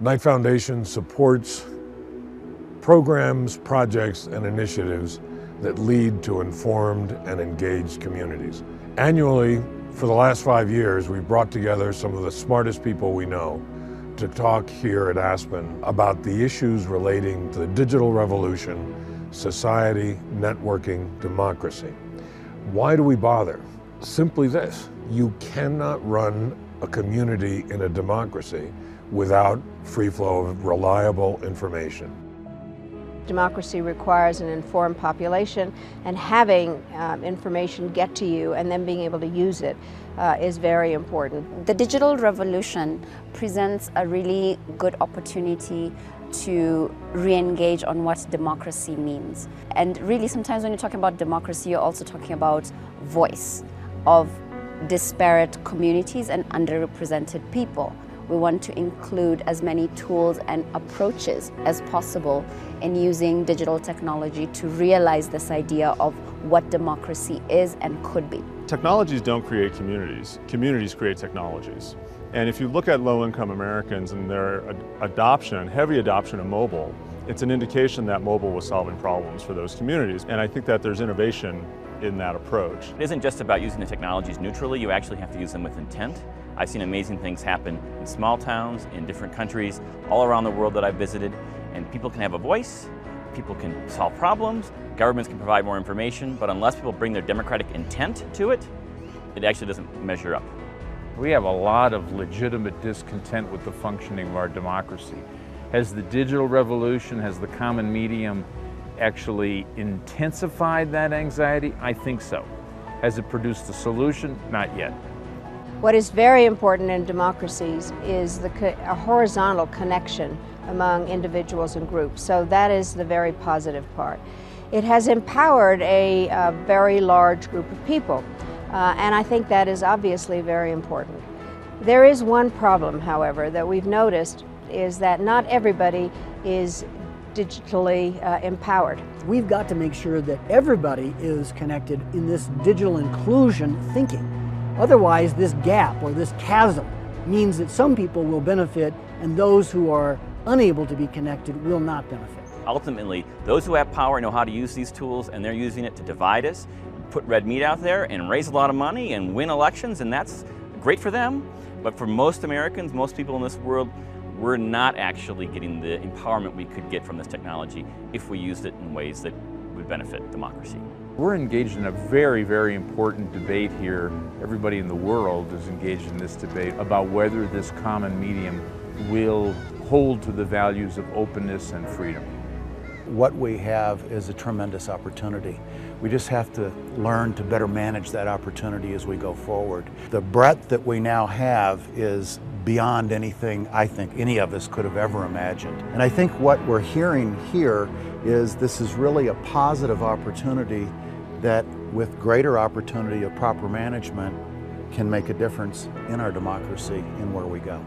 Knight Foundation supports programs, projects, and initiatives that lead to informed and engaged communities. Annually, for the last 5 years, we've brought together some of the smartest people we know to talk here at Aspen about the issues relating to the digital revolution, society, networking, democracy. Why do we bother? Simply this: you cannot run a community in a democracy without free flow of reliable information. Democracy requires an informed population, and having information get to you and then being able to use it is very important. The digital revolution presents a really good opportunity to re-engage on what democracy means. And really, sometimes when you're talking about democracy, you're also talking about voice of disparate communities and underrepresented people. We want to include as many tools and approaches as possible in using digital technology to realize this idea of what democracy is and could be. Technologies don't create communities. Communities create technologies. And if you look at low-income Americans and their adoption, heavy adoption of mobile, it's an indication that mobile was solving problems for those communities. And I think that there's innovation in that approach. It isn't just about using the technologies neutrally, you actually have to use them with intent. I've seen amazing things happen in small towns, in different countries, all around the world that I've visited, and people can have a voice, people can solve problems, governments can provide more information, but unless people bring their democratic intent to it, it actually doesn't measure up. We have a lot of legitimate discontent with the functioning of our democracy. Has the digital revolution, has the common medium actually intensified that anxiety? I think so. Has it produced a solution? Not yet. What is very important in democracies is a horizontal connection among individuals and groups. So that is the very positive part. It has empowered a very large group of people, and I think that is obviously very important. There is one problem, however, that we've noticed, is that not everybody is digitally empowered. We've got to make sure that everybody is connected in this digital inclusion thinking. Otherwise, this gap or this chasm means that some people will benefit and those who are unable to be connected will not benefit. Ultimately, those who have power know how to use these tools, and they're using it to divide us, put red meat out there and raise a lot of money and win elections, and that's great for them. But for most Americans, most people in this world, we're not actually getting the empowerment we could get from this technology if we used it in ways that would benefit democracy. We're engaged in a very, very important debate here. Everybody in the world is engaged in this debate about whether this common medium will hold to the values of openness and freedom. What we have is a tremendous opportunity. We just have to learn to better manage that opportunity as we go forward. The breadth that we now have is beyond anything I think any of us could have ever imagined. And I think what we're hearing here is this is really a positive opportunity that, with greater opportunity of proper management, can make a difference in our democracy and where we go.